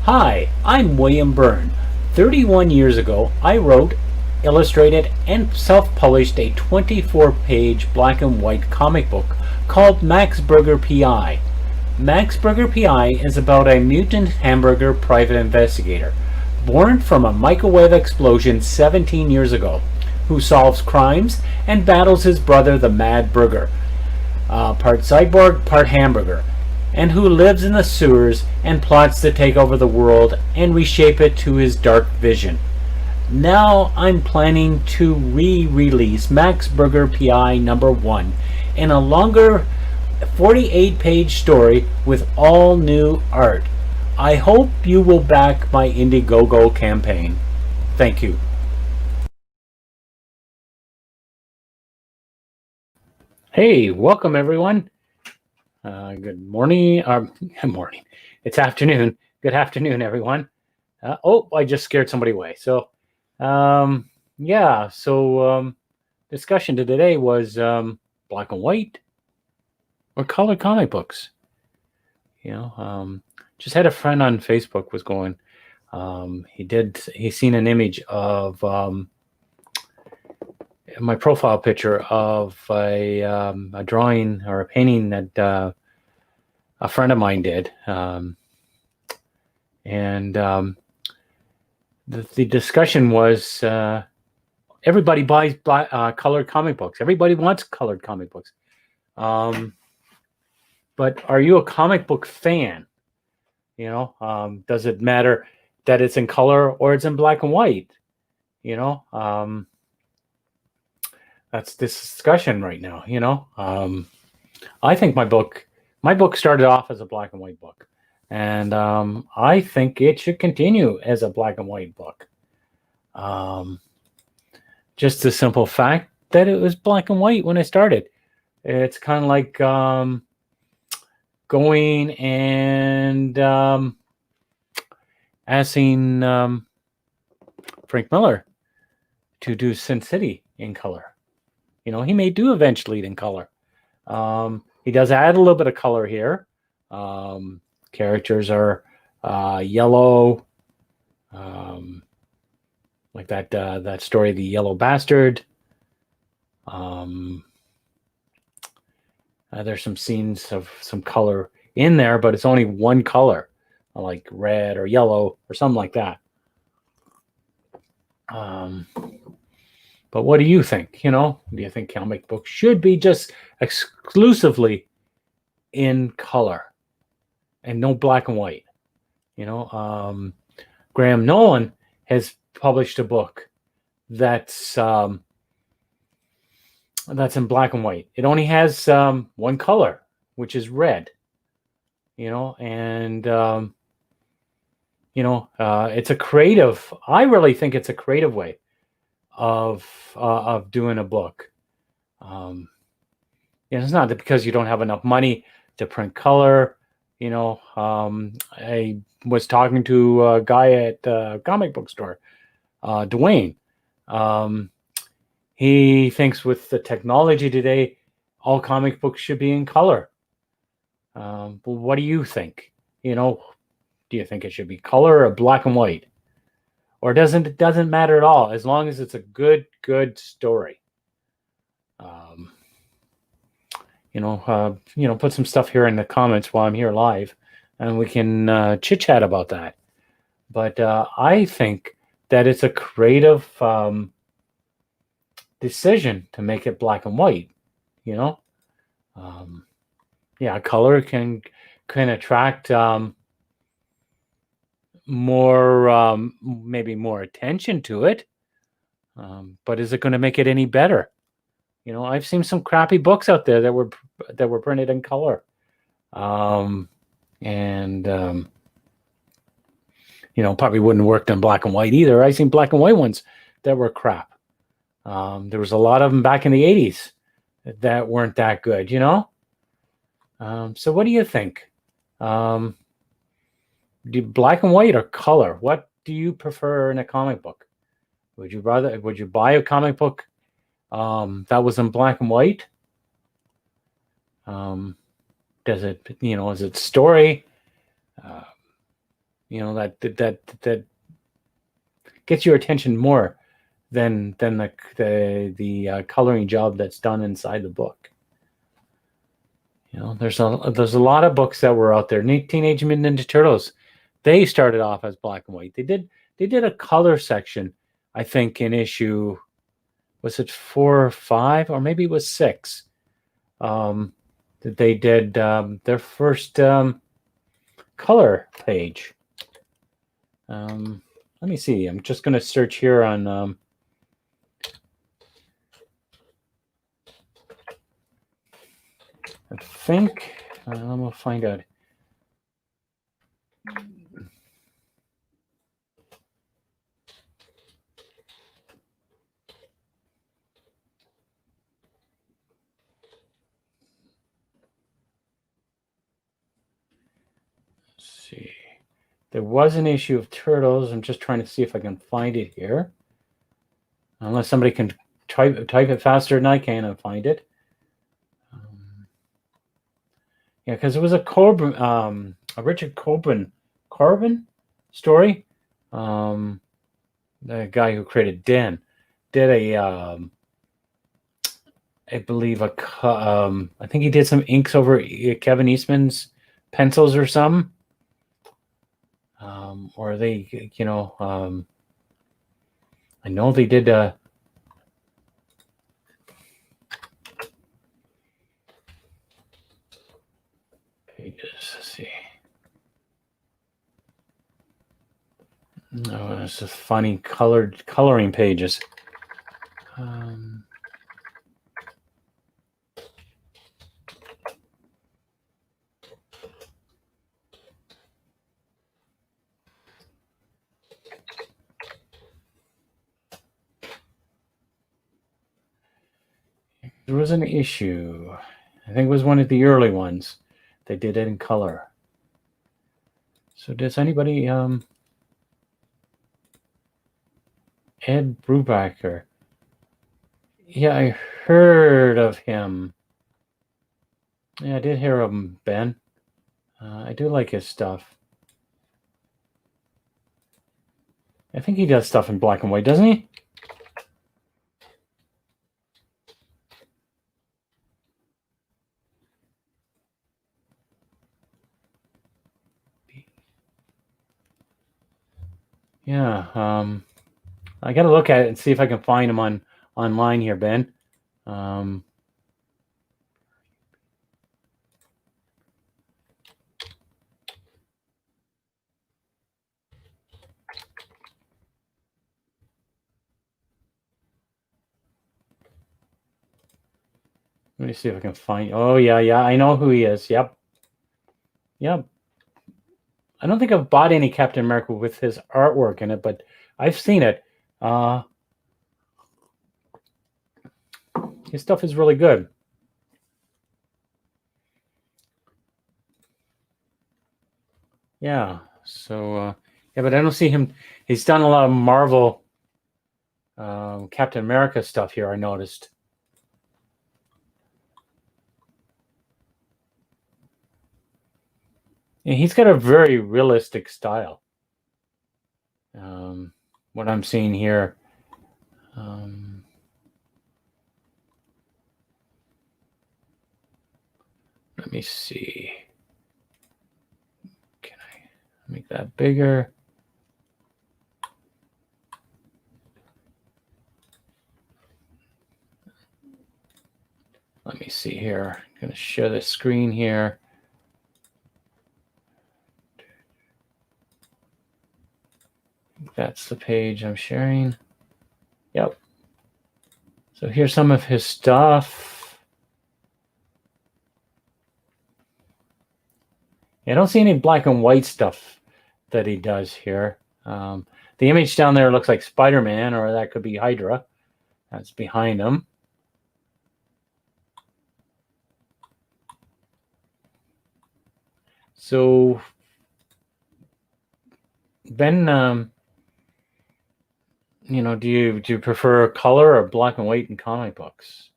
Hi, I'm William Byrne. 31 years ago, I wrote, illustrated, and self-published a 24-page black and white comic book called Max Burger P.I. Max Burger P.I. is about a mutant hamburger private investigator, born from a microwave explosion 17 years ago, who solves crimes and battles his brother the Mad Burger, part cyborg, part hamburger, and who lives in the sewers and plots to take over the world and reshape it to his dark vision. Now I'm planning to re-release Max Burger P.I. number 1 in a longer 48-page story with all new art. I hope you will back my Indiegogo campaign. Thank you. Hey, welcome everyone. Good morning. Morning. It's afternoon. Good afternoon, everyone. I just scared somebody away. So, discussion today was black and white or color comic books. Just had a friend on Facebook was going. He seen an image of my profile picture of a drawing or a painting that a friend of mine did, the discussion was everybody buys colored comic books. Everybody wants colored comic books, but are you a comic book fan? Does it matter that it's in color or it's in black and white? That's this discussion right now. I think my book started off as a black and white book, and I think it should continue as a black and white book. Just the simple fact that it was black and white when I started. It's kind of like going and asking Frank Miller to do Sin City in color. He may do eventually in color. He does add a little bit of color here. Characters are yellow, like that story, The Yellow Bastard. There's some scenes of some color in there, but it's only one color, like red or yellow or something like that. But what do you think? Do you think comic books should be just exclusively in color and no black and white? Graham Nolan has published a book that's in black and white. It only has one color, which is red. It's a creative. I really think it's a creative way of doing a book. It's not that because you don't have enough money to print color. I was talking to a guy at the comic book store, Dwayne. He thinks with the technology today, all comic books should be in color. Well, what do you think? Do you think it should be color or black and white? Or it doesn't matter at all, as long as it's a good story. Put some stuff here in the comments while I'm here live, and we can chit chat about that. But I think that it's a creative decision to make it black and white. Color can attract maybe more attention to it, but is it going to make it any better? I've seen some crappy books out there that were printed in color, probably wouldn't work in black and white either. I've seen black and white ones that were crap. There was a lot of them back in the 80s that weren't that good. So what do you think? Do black and white or color? What do you prefer in a comic book? Would you buy a comic book that was in black and white? Does it, is it story? that gets your attention more than the coloring job that's done inside the book. There's a lot of books that were out there. Teenage Mutant Ninja Turtles, they started off as black and white. They did a color section, I think, in issue, was it 4 or 5, or maybe it was 6? That they did their first color page. Let me see. I'm just going to search here on. I think I'm gonna find out. Let's see. There was an issue of Turtles. I'm just trying to see if I can find it here. Unless somebody can type it faster than I can and find it. Yeah, because it was a Richard Corbin story. The guy who created Den did a, I believe I think he did some inks over Kevin Eastman's pencils or some. Or they, I know they did. Pages. Let's see. No, it's just funny coloring pages. There was an issue. I think it was one of the early ones. They did it in color. So does anybody Ed Brubaker? Yeah, I heard of him. Yeah, I did hear of him, Ben. I do like his stuff. I think he does stuff in black and white, doesn't he? Yeah, I got to look at it and see if I can find him online here, Ben. Let me see if I can find. Oh yeah, I know who he is. Yep. I don't think I've bought any Captain America with his artwork in it, but I've seen it. His stuff is really good. Yeah. So yeah, but I don't see him. He's done a lot of Marvel Captain America stuff here, I noticed. And he's got a very realistic style. What I'm seeing here. Let me see. Can I make that bigger? Let me see here. I'm going to share the screen here. That's the page I'm sharing. Yep. So here's some of his stuff. I don't see any black and white stuff that he does here. The image down there looks like Spider-Man, or that could be Hydra. That's behind him. So, Ben, do you prefer color or black and white in comic books?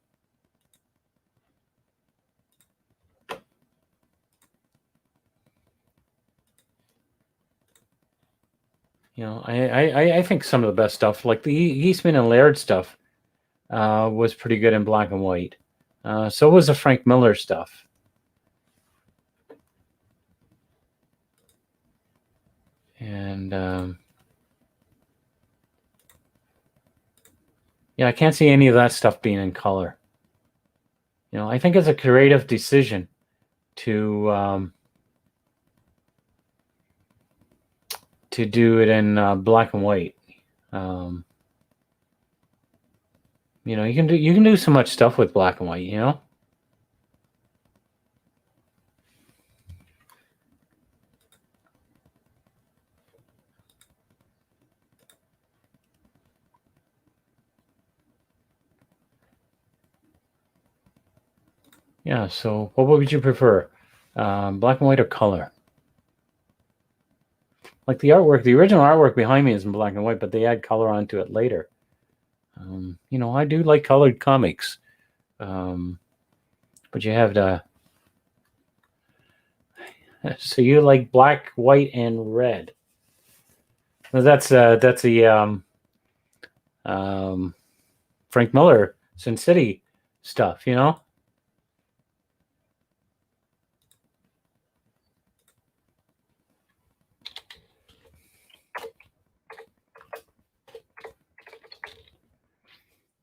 You know, I think some of the best stuff, like the Eastman and Laird stuff, was pretty good in black and white. So was the Frank Miller stuff. And yeah, I can't see any of that stuff being in color. You know, I think it's a creative decision to do it in black and white. You know, you can do so much stuff with black and white. You know. Yeah. So, what would you prefer, black and white or color? Like the artwork, the original artwork behind me is in black and white, but they add color onto it later. You know, I do like colored comics, but you have to. So you like black, white, and red. Well, that's the Frank Miller Sin City stuff, you know.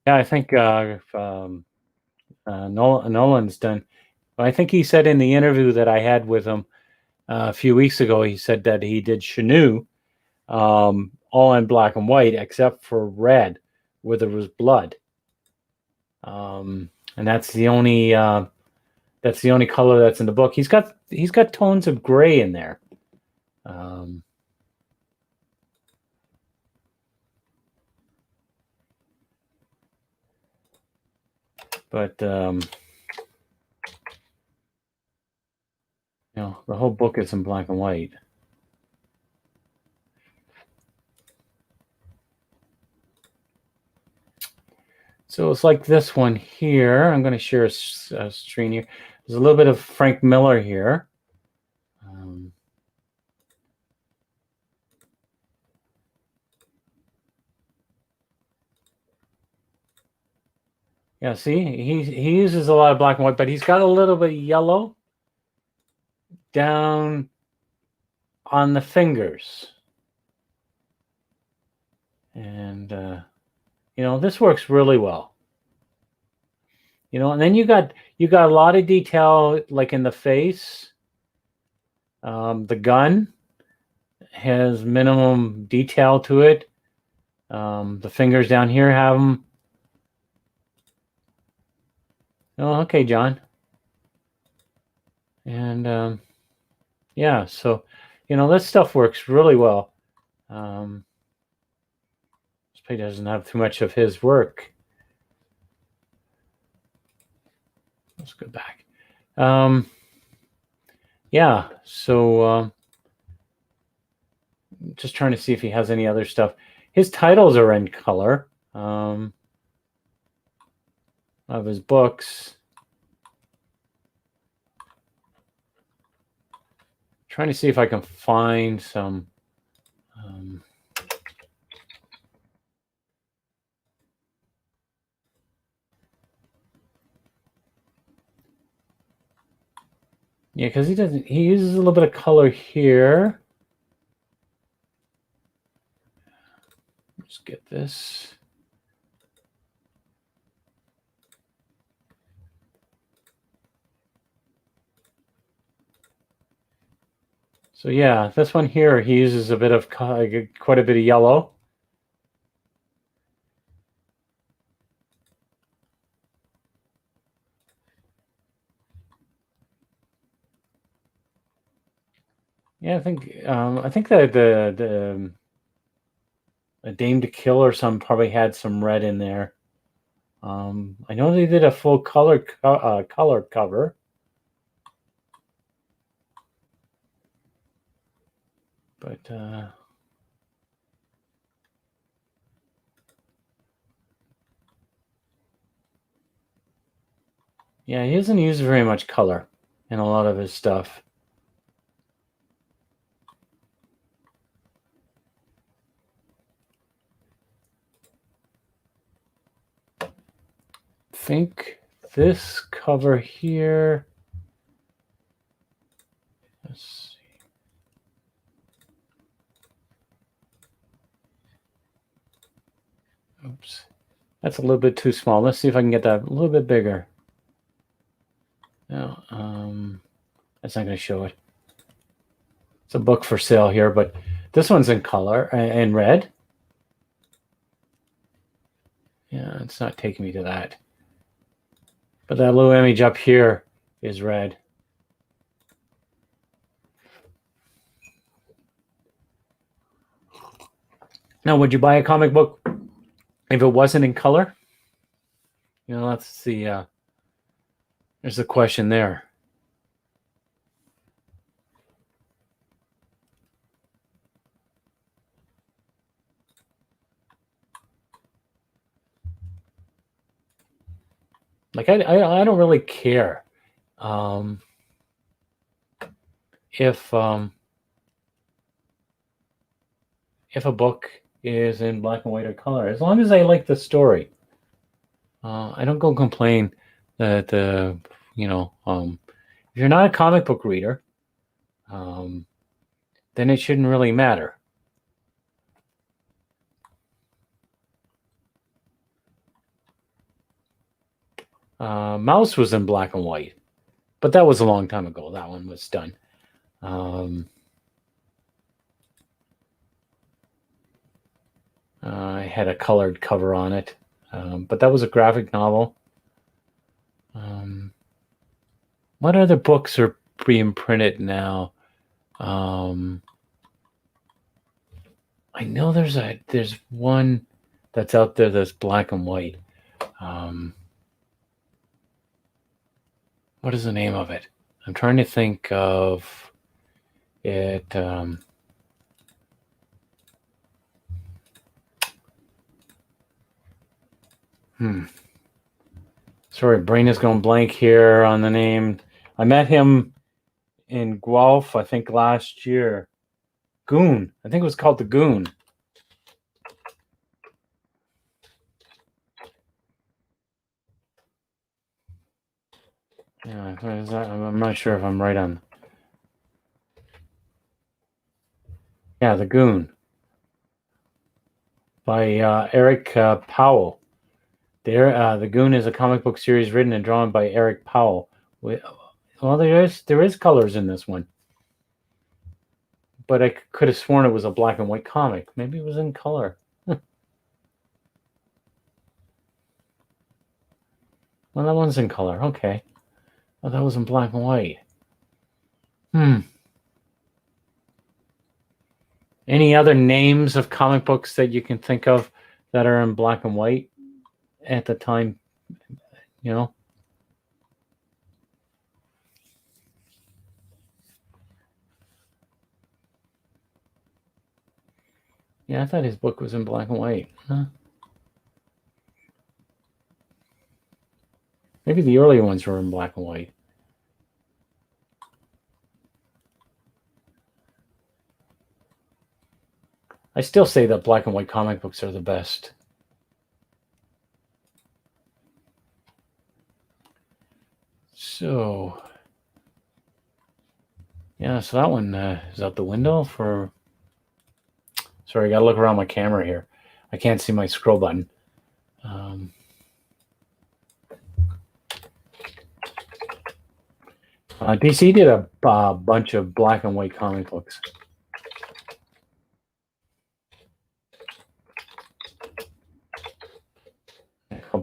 Yeah, I think Nolan's done. I think he said in the interview that I had with him a few weeks ago, he said that he did Chenoo, all in black and white except for red, where there was blood. And that's the only color that's in the book. He's got tones of gray in there. But you know, the whole book is in black and white. So it's like this one here. I'm going to share a screen here. There's a little bit of Frank Miller here. Yeah, see, he uses a lot of black and white, but he's got a little bit of yellow down on the fingers. And you know, this works really well. You know, and then you got a lot of detail like in the face. The gun has minimum detail to it. The fingers down here have them. Oh, okay, John. And yeah, so you know, this stuff works really well. This page doesn't have too much of his work. Let's go back. Yeah, so just trying to see if he has any other stuff. His titles are in color of his books. Trying to see if I can find some. Yeah, because he uses a little bit of color here. Let's get this. So yeah, this one here, he uses a bit of quite a bit of yellow. Yeah, I think that the A Dame to Kill or some probably had some red in there. I know they did a full color cover. But yeah, he doesn't use very much color in a lot of his stuff. think this cover here. Let's see. Oops. That's a little bit too small. Let's see if I can get that a little bit bigger. No, that's not going to show it. It's a book for sale here, but this one's in color and red. Yeah, it's not taking me to that. But that little image up here is red. Now, would you buy a comic book if it wasn't in color? You know, that's the there's the question there. Like I don't really care if a book is in black and white or color, as long as I like the story. I don't go complain that you know, if you're not a comic book reader, then it shouldn't really matter. Mouse was in black and white, but that was a long time ago. That one was done. I had a colored cover on it, but that was a graphic novel. What other books are being printed now? I know there's one that's out there that's black and white. What is the name of it? I'm trying to think of it. Sorry, brain is going blank here on the name. I met him in Guelph, I think last year. Goon. I think it was called The Goon. Yeah, I'm not sure if I'm right on. Yeah, The Goon by Eric Powell. The Goon is a comic book series written and drawn by Eric Powell. Well, there is colors in this one, but I could have sworn it was a black and white comic. Maybe it was in color. Well, that one's in color. Okay. Well, that was in black and white. Any other names of comic books that you can think of that are in black and white at the time? You know? Yeah, I thought his book was in black and white. Huh? Maybe the earlier ones were in black and white. I still say that black and white comic books are the best. So, yeah, so that one is out the window for... Sorry, I got to look around my camera here. I can't see my scroll button. DC did a bunch of black and white comic books.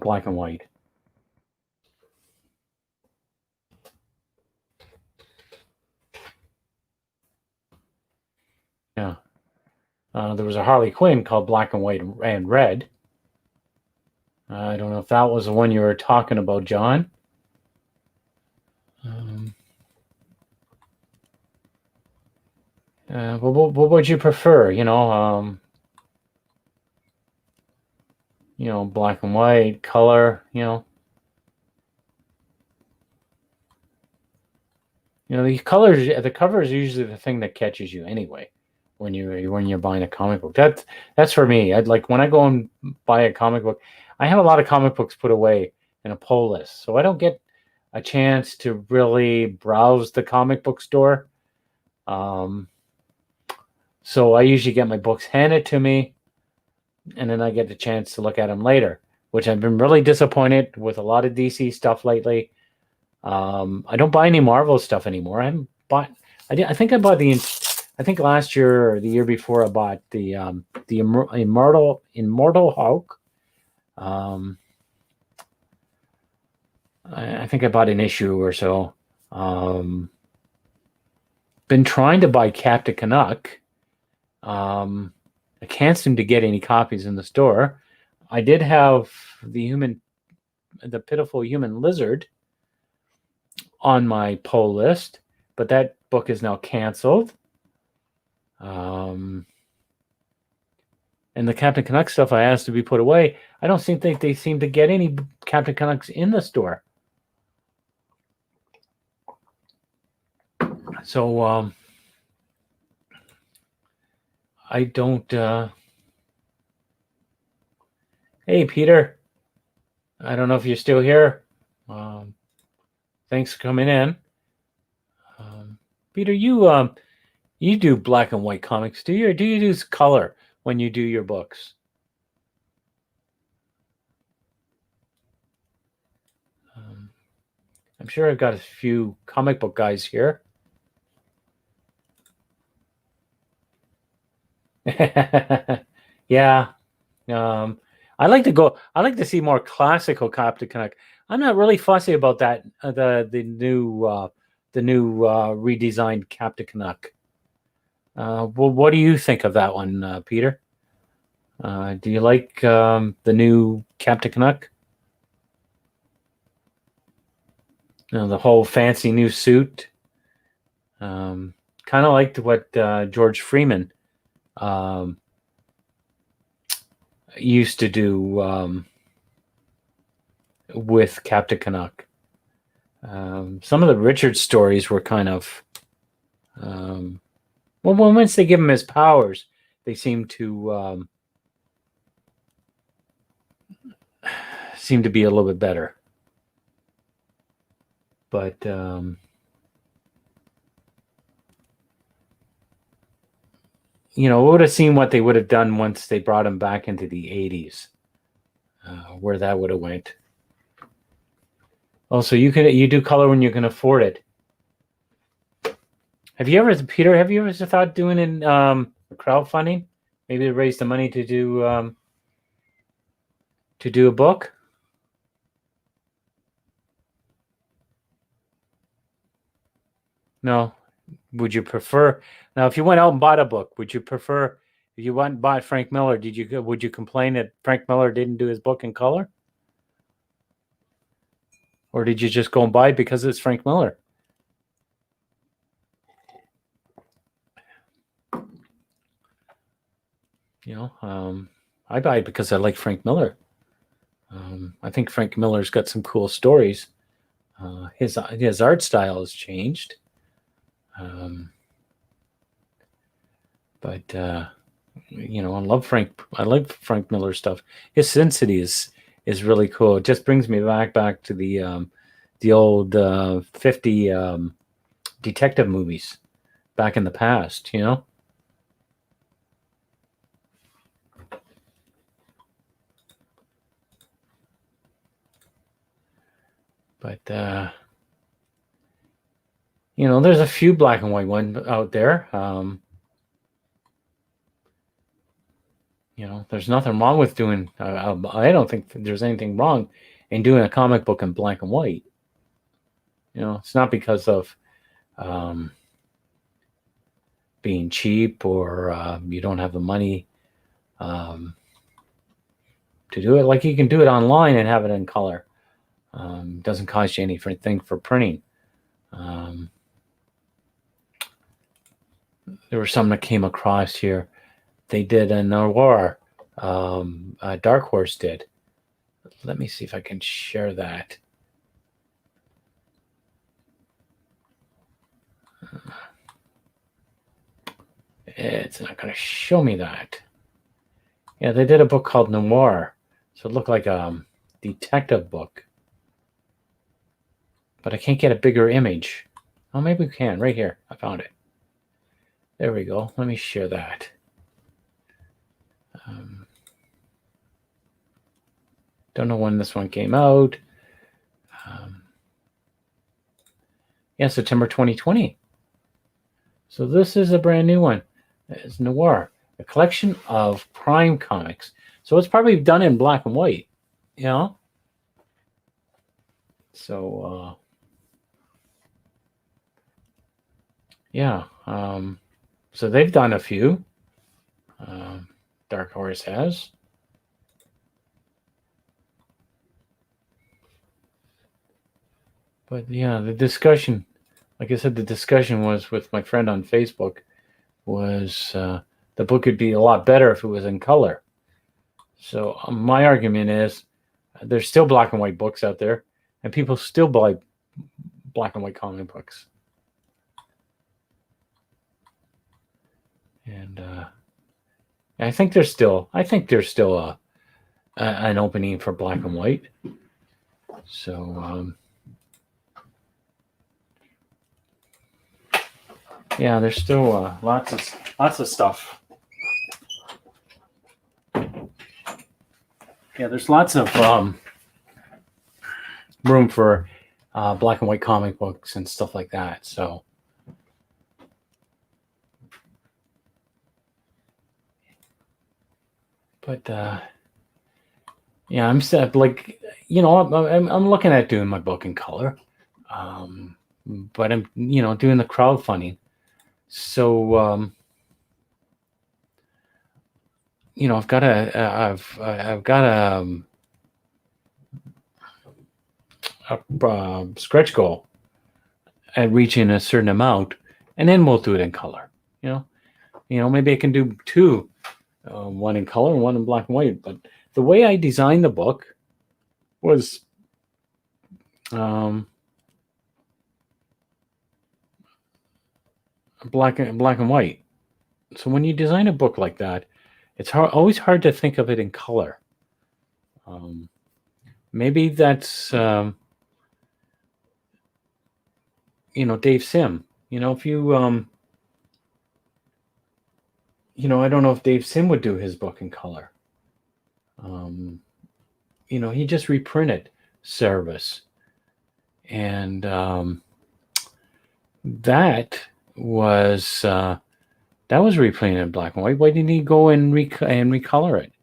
Black and white. Yeah. There was a Harley Quinn called Black and White and Red. I don't know if that was the one you were talking about, John. What would you prefer? You know, black and white, color. The colors. The cover is usually the thing that catches you anyway. When you're buying a comic book, that's for me. I'd like when I go and buy a comic book. I have a lot of comic books put away and a pull list. So I don't get a chance to really browse the comic book store. So I usually get my books handed to me, and then I get the chance to look at them later, which I've been really disappointed with a lot of DC stuff lately. I don't buy any Marvel stuff anymore. I haven't bought. I think I bought I think last year or the year before I bought the Immortal Hulk. I think I bought an issue or so. Been trying to buy Captain Canuck. I can't seem to get any copies in the store. I did have the Pitiful Human Lizard on my pull list, but that book is now canceled. And the Captain Canuck stuff I asked to be put away. I don't think they seem to get any Captain Canucks in the store. So I don't. Hey, Peter. I don't know if you're still here. Thanks for coming in. Peter, you do black and white comics, do you? Or do you use color when you do your books? I'm sure I've got a few comic book guys here. Yeah. I like to see more classical Captain Canuck. I'm not really fussy about that. The new redesigned Captain Canuck. Well, what do you think of that one, Peter? Do you like the new Captain Canuck? The whole fancy new suit. Kind of liked what George Freeman used to do with Captain Canuck. Some of the Richard stories were kind of once they give him his powers, they seem to be a little bit better. But we would have seen what they would have done once they brought him back into the 80s, where that would have went. Also, you do color when you can afford it. Peter, have you ever thought doing crowdfunding? Maybe to raise the money to do a book? No. Would you prefer now if you went out and bought a book? Would you prefer if you went and bought Frank Miller? Would you complain that Frank Miller didn't do his book in color, or did you just go and buy it because it's Frank Miller? I buy it because I like Frank Miller. I think Frank Miller's got some cool stories. His art style has changed. But I love Frank. I like Frank Miller stuff. His Sin City is really cool. It just brings me back to the old 50 detective movies back in the past. But there's a few black and white ones out there. There's nothing wrong with doing. I don't think there's anything wrong in doing a comic book in black and white. It's not because of being cheap or you don't have the money to do it. Like you can do it online and have it in color. Doesn't cost you anything for printing. There was some that came across here. They did a noir. Dark Horse did. Let me see if I can share that. It's not going to show me that. Yeah, they did a book called Noir. So it looked like a detective book. but I can't get a bigger image. Oh, maybe we can. Right here. I found it. There we go. Let me share that. Don't know when this one came out. Yeah, September 2020. So this is a brand new one. It's Noir, a collection of crime comics. So it's probably done in black and white, you know? So, yeah. So they've done a few. Dark Horse has. But yeah, the discussion, like I said, the discussion was with my friend on Facebook, was the book would be a lot better if it was in color. So my argument is there's still black and white books out there, and people still buy black and white comic books. And I think there's still an opening for black and white. So yeah, there's still lots of stuff. Yeah, there's lots of room for black and white comic books and stuff like that. So, but yeah, I'm set. Like, you know, I'm looking at doing my book in color, but I'm doing the crowdfunding. So I've got a stretch goal at reaching a certain amount, and then we'll do it in color. Maybe I can do two, one in color and one in black and white. But the way I designed the book was black and white. So when you design a book like that, it's always hard to think of it in color. Maybe that's Dave Sim. If you I don't know if Dave Sim would do his book in color. He just reprinted Cerberus, and that was reprinted in black and white. Why didn't he go and recolor it?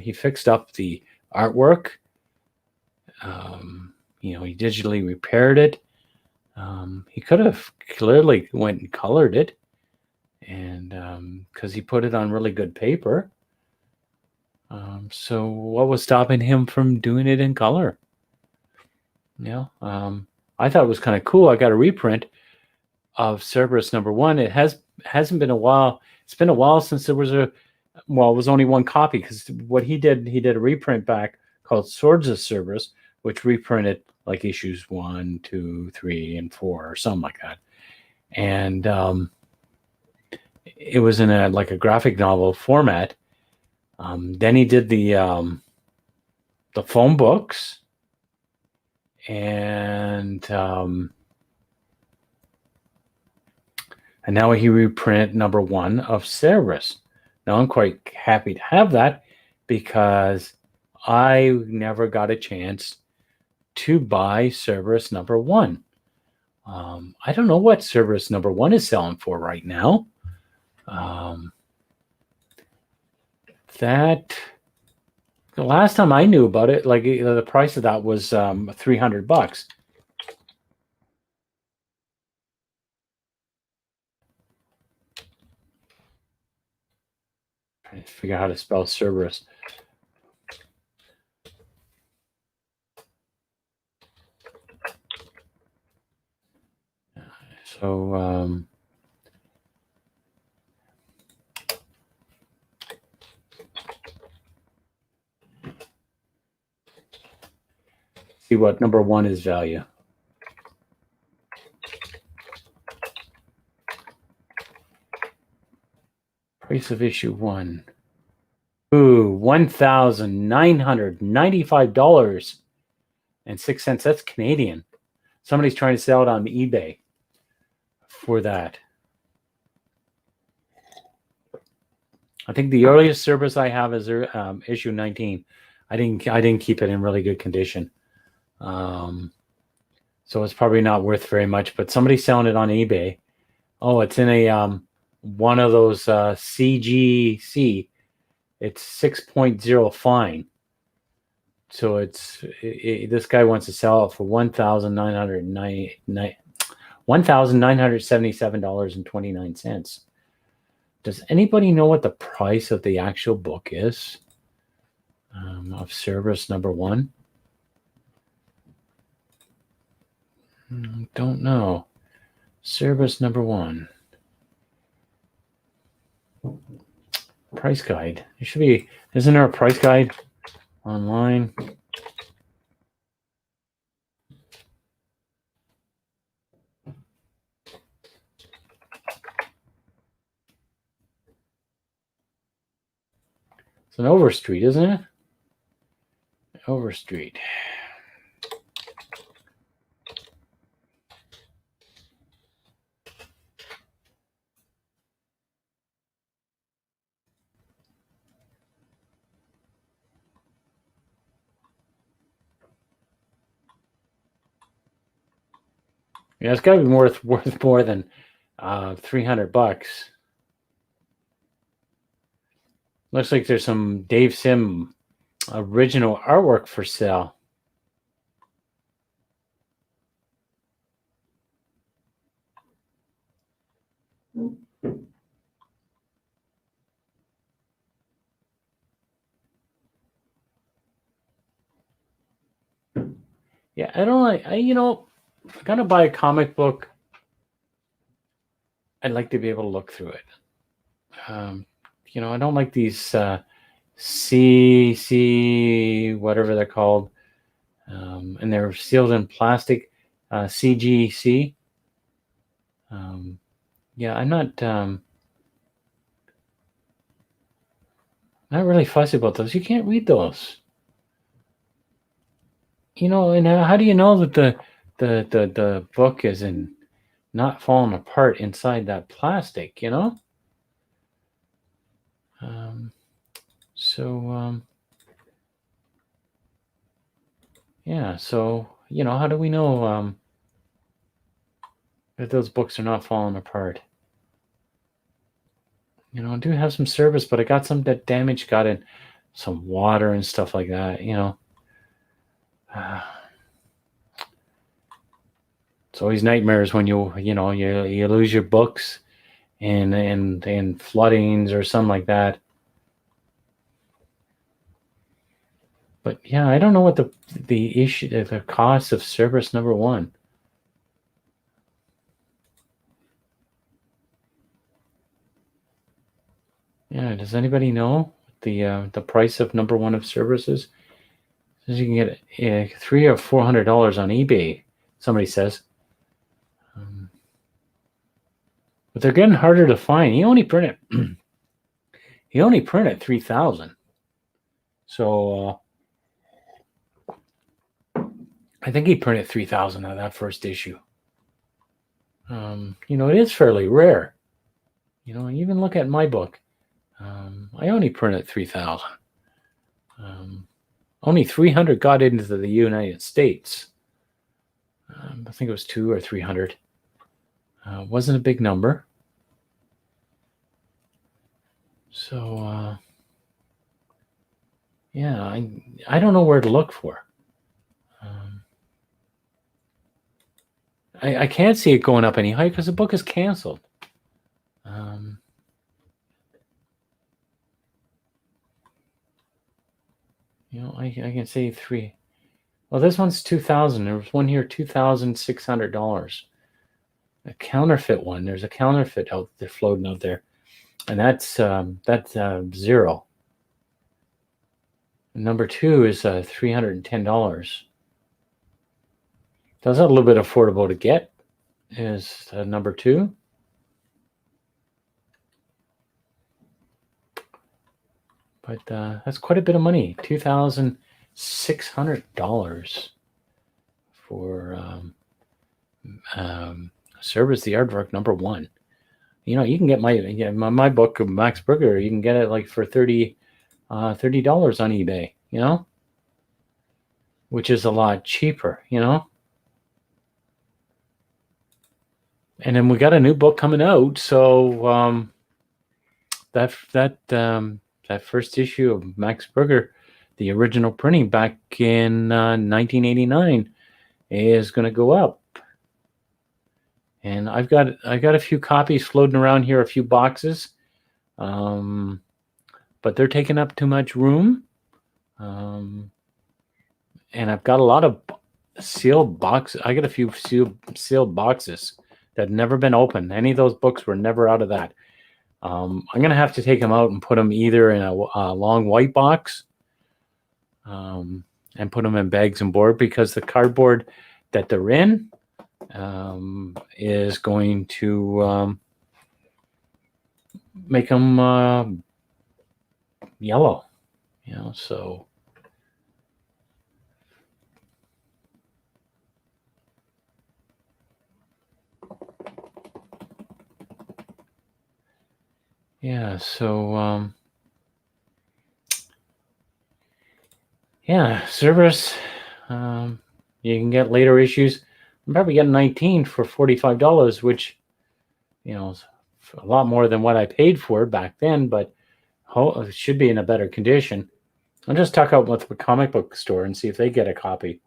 He fixed up the artwork. He digitally repaired it. He could have clearly went and colored it, and because he put it on really good paper. So what was stopping him from doing it in color? I thought it was kind of cool. I got a reprint of Cerberus #1. It hasn't been a while. It's been a while since there was it was only one copy, because what he did a reprint back called Swords of Cerberus, which reprinted like issues 1, 2, 3, and 4 or something like that. And it was in a graphic novel format. Then he did the phone books, and now he reprinted #1 of Cerberus. Now I'm quite happy to have that, because I never got a chance to buy Cerberus #1. I don't know what Cerberus #1 is selling for right now. That the last time I knew about it, the price of that was $300. Trying to figure out how to spell Cerberus. So see what #1 is value. Price of issue 1. Ooh, $1,995.06. That's Canadian. Somebody's trying to sell it on eBay for that. I think the earliest Cerberus I have is issue 19. I didn't keep it in really good condition, so it's probably not worth very much. But somebody's selling it on eBay. Oh, it's in a one of those CGC. It's 6.0 fine. So this guy wants to sell it for $1,977.29. Does anybody know what the price of the actual book is of Cerberus number 1? Don't know. Cerberus number 1. Price guide. It should be. Isn't there a price guide online? It's an Overstreet, isn't it? Overstreet. Yeah, it's got to be worth more than $300. Looks like there's some Dave Sim original artwork for sale. Yeah, I don't like. If I'm gonna buy a comic book, I'd like to be able to look through it. I don't like these CC whatever they're called, and they're sealed in plastic, CGC. Yeah, I'm not really fussy about those. You can't read those. And how do you know that the book is not falling apart inside that plastic? Yeah. So how do we know that those books are not falling apart? I do have some service, but I got some that damage got in some water and stuff like that. It's always nightmares when you lose your books and floodings or something like that. But yeah, I don't know what the issue, the cost of Cerberus number 1. Yeah, does anybody know the price of number 1 of Cerberus is? Says you can get $300 or $400 on eBay. Somebody says, but they're getting harder to find. He only printed 3,000. So I think he printed 3,000 of that first issue. It is fairly rare. Even look at my book. I only printed 3,000. Only 300 got into the United States. I think it was 200 or 300. Wasn't a big number. So, yeah, I don't know where to look for. I can't see it going up any higher because the book is canceled. I can say 3. Well, this one's 2,000. There was one here, $2,600. A counterfeit one. There's a counterfeit out there floating out there, and that's 0. Number 2 is $310. That's a little bit affordable to get. Is number 2. But that's quite a bit of money. $2,600 for Service the Aardvark #1. You can get my book of Max Brugger. You can get it like for $30 on eBay. Which is a lot cheaper. And then we got a new book coming out. So that first issue of Max Brugger, the original printing back in 1989, is going to go up. And I've got a few copies floating around here, a few boxes, but they're taking up too much room. And I've got a lot of sealed boxes. I got a few sealed boxes that have never been opened. Any of those books were never out of that. I'm going to have to take them out and put them either in a long white box and put them in bags and board, because the cardboard that they're in is going to make them yellow, so yeah, so Cerberus, you can get later issues. I'm probably getting 19 for $45, which is a lot more than what I paid for it back then, but it should be in a better condition. I'll just talk out with the comic book store and see if they get a copy.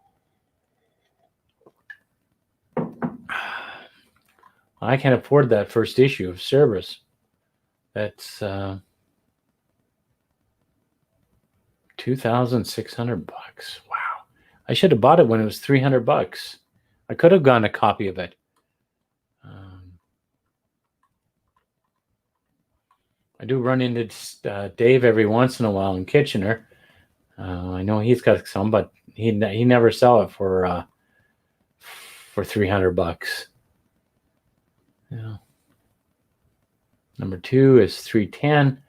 I can't afford that first issue of Cerberus. That's $2,600. Wow. I should have bought it when it was $300. I could have gotten a copy of it. I do run into Dave every once in a while in Kitchener. I know he's got some, but he never sell it for $300. Yeah. Number 2 is $310.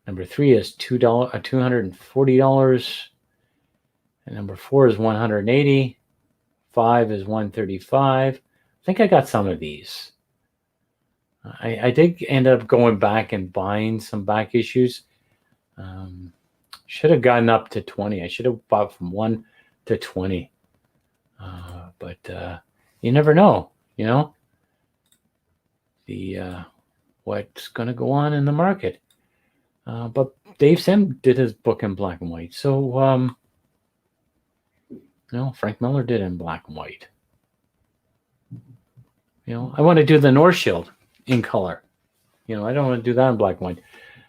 Number 3 is $240. And number 4 is $180. 5 is $135. I think I got some of these. I did end up going back and buying some back issues. Should have gotten up to 20. I should have bought from 1 to 20. But you never know, what's going to go on in the market. But Dave Sim did his book in black and white. So, Frank Miller did it in black and white. I want to do the North Shield in color. I don't want to do that in black and white.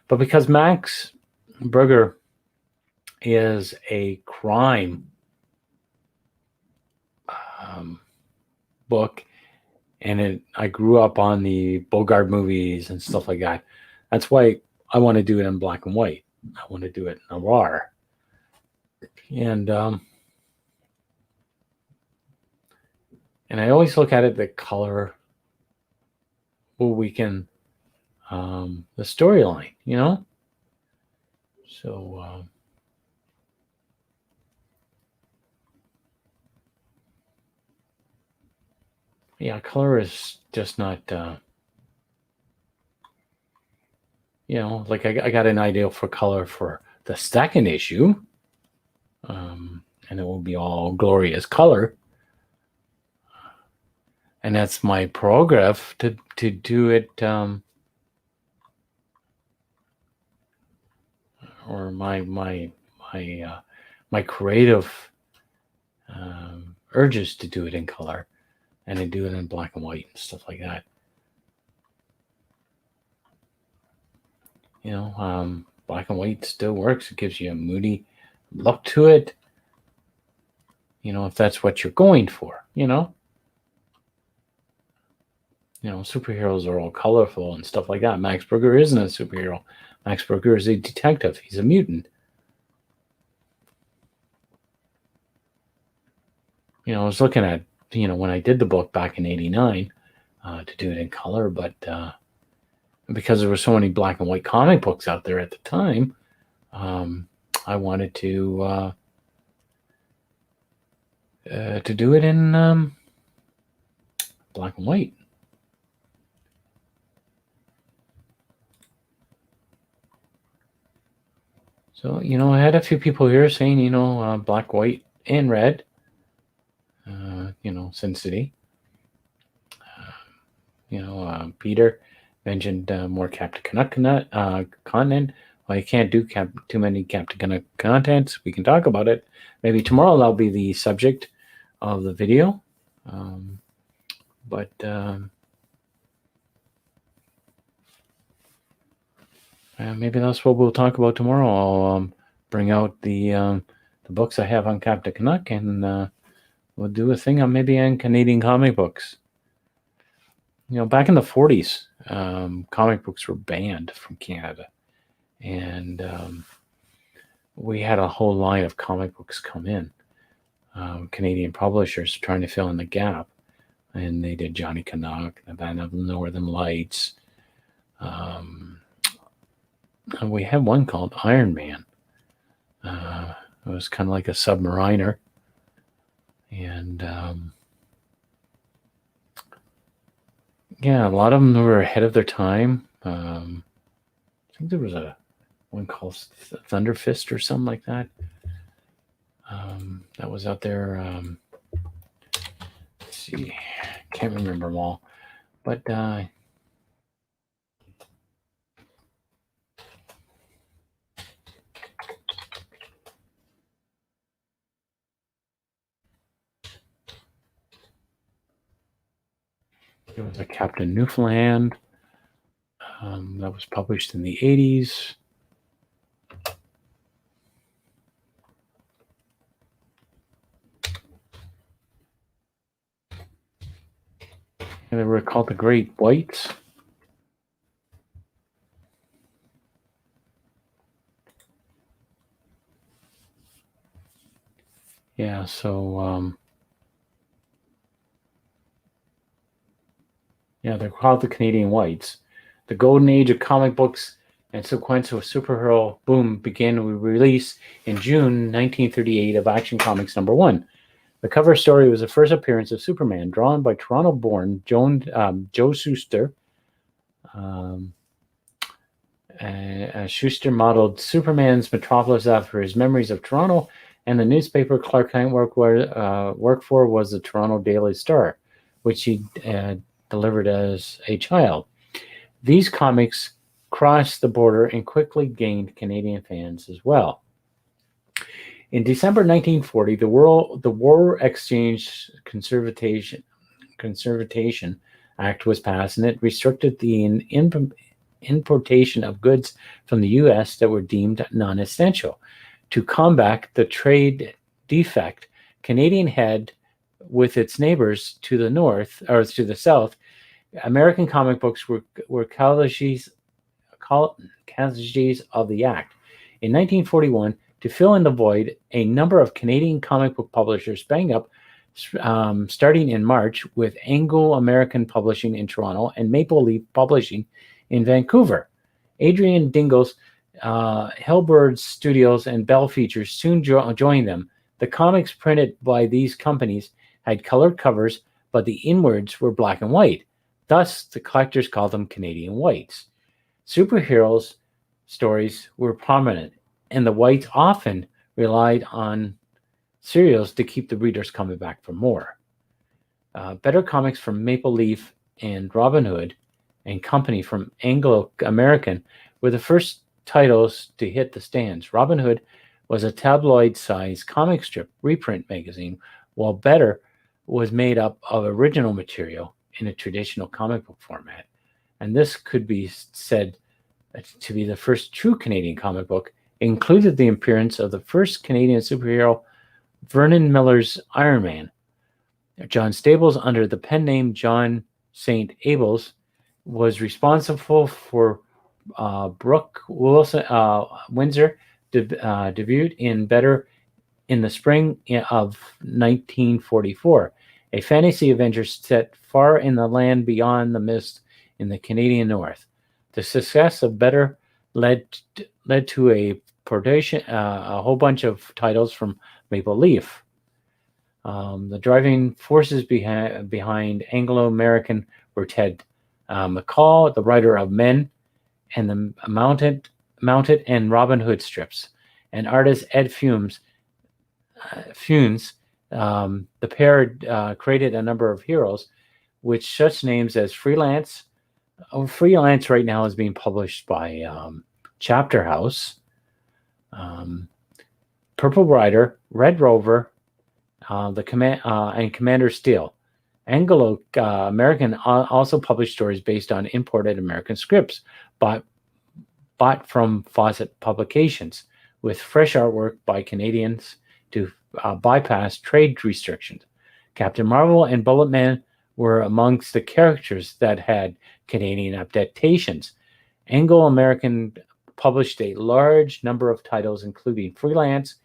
But because Max Brugger is a crime book, and I grew up on the Bogart movies and stuff like that. That's why I want to do it in black and white. I want to do it noir. And I always look at it, the color will weaken the storyline, So color is just not, like I got an idea for color for the second issue, and it will be all glorious color. And that's my program to do it, or my creative urges to do it in color, and to do it in black and white and stuff like that. Black and white still works. It gives you a moody look to it. If that's what you're going for, superheroes are all colorful and stuff like that. Max Brugger isn't a superhero. Max Brugger is a detective. He's a mutant. I was looking at, when I did the book back in '89 to do it in color, but because there were so many black and white comic books out there at the time, I wanted to do it in black and white. So, I had a few people here saying, black, white, and red, Sin City. Peter mentioned more Captain Canuck content. Well, you can't do too many Captain Canuck contents. We can talk about it. Maybe tomorrow that'll be the subject of the video. Maybe that's what we'll talk about tomorrow. I'll bring out the books I have on Captain Canuck, and we'll do a thing on maybe on Canadian comic books. Back in the 40s, comic books were banned from Canada, and we had a whole line of comic books come in. Canadian publishers trying to fill in the gap, and they did Johnny Canuck, the Band of the Northern Lights. We had one called Iron Man. It was kind of like a submariner, and a lot of them were ahead of their time. I think there was one called Thunder Fist or something like that. That was out there. Let's see, can't remember them all, but there was a Captain Newfoundland that was published in the 80s. And they were called the Great Whites. Yeah, so they're called the Canadian Whites. The golden age of comic books and sequential superhero boom began with release in June 1938 of Action Comics #1. The cover story was the first appearance of Superman, drawn by Toronto-born Joe Shuster. Shuster modeled Superman's metropolis after his memories of Toronto, and the newspaper Clark Kent worked for was the Toronto Daily Star, which he delivered as a child. These comics crossed the border and quickly gained Canadian fans as well. In December 1940, the War Exchange Conservation Act was passed, and it restricted the importation of goods from the U.S. that were deemed non-essential. To combat the trade defect, Canadian had, with its neighbors to the north or to the south, American comic books were casualties of the act. In 1941, to fill in the void, a number of Canadian comic book publishers sprang up, starting in March with Anglo-American Publishing in Toronto and Maple Leaf Publishing in Vancouver. Adrian Dingle's Hillbird Studios and Bell Features soon joined them. The comics printed by these companies had colored covers, but the inwards were black and white. Thus, the collectors called them Canadian Whites. Superheroes stories were prominent, and the Whites often relied on serials to keep the readers coming back for more. Better Comics from Maple Leaf and Robin Hood and Company from Anglo-American were the first titles to hit the stands. Robin Hood was a tabloid-sized comic strip reprint magazine, while Better was made up of original material in a traditional comic book format. And this could be said to be the first true Canadian comic book. It included the appearance of the first Canadian superhero, Vernon Miller's Iron Man. John Stables, under the pen name John St. Abels, was responsible for Brooke Wilson Windsor debut in Better in the spring of 1944, a fantasy adventure set far in the land beyond the mist in the Canadian North. The success of Better led to a whole bunch of titles from Maple Leaf. The driving forces behind Anglo-American were Ted McCall, the writer of Men and the Mounted and Robin Hood strips, and artist Ed Funes. The pair created a number of heroes, with such names as Freelance. Freelance right now is being published by Chapter House, Purple Rider, Red Rover, and Commander Steel. Anglo-American also published stories based on imported American scripts, bought from Fawcett Publications, with fresh artwork by Canadians to bypass trade restrictions. Captain Marvel and Bulletman were amongst the characters that had Canadian adaptations. Anglo-American published a large number of titles, including Freelance,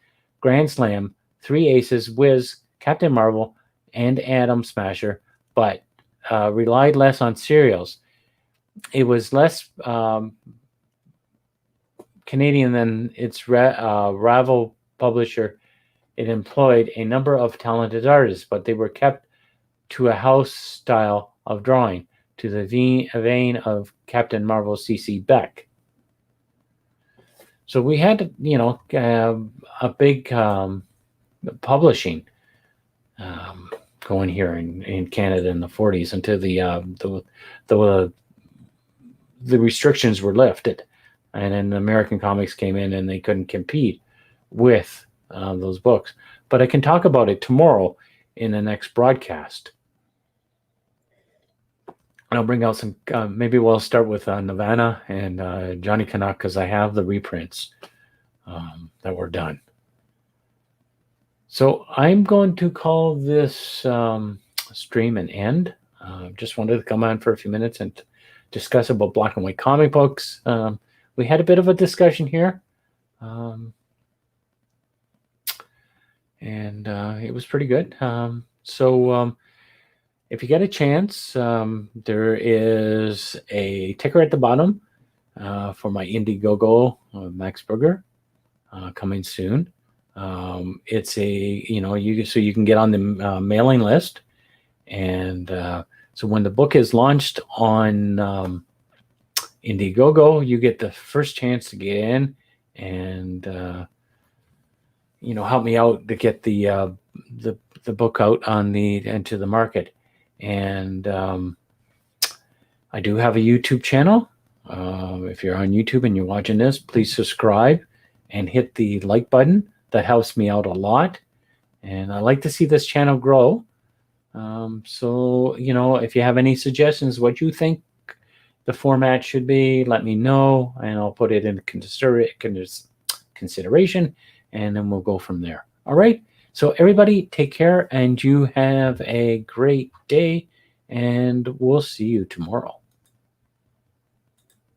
Grand Slam, Three Aces, Whiz, Captain Marvel, and Atom Smasher, but relied less on serials. It was less Canadian than its rival publisher. It employed a number of talented artists, but they were kept to a house style of drawing, to the vein of Captain Marvel C.C. Beck. So we had, a big publishing going here in Canada in the 40s until the restrictions were lifted, and then American comics came in and they couldn't compete with those books. But I can talk about it tomorrow in the next broadcast. I'll bring out some, maybe we'll start with Nirvana and Johnny Canuck, because I have the reprints that were done. So I'm going to call this stream an end. Just wanted to come on for a few minutes and discuss about black and white comic books. We had a bit of a discussion here. And it was pretty good. So if you get a chance, there is a ticker at the bottom for my Indiegogo Max Burger coming soon. It's a, so you can get on the mailing list. And so when the book is launched on Indiegogo, you get the first chance to get in and, help me out to get the book out into the market. And I do have a YouTube channel. If you're on YouTube and you're watching this, please subscribe and hit the like button. That helps me out a lot. And I like to see this channel grow. So, if you have any suggestions, what you think the format should be, let me know, and I'll put it in consideration, and then we'll go from there. All right. So everybody take care, and you have a great day, and we'll see you tomorrow.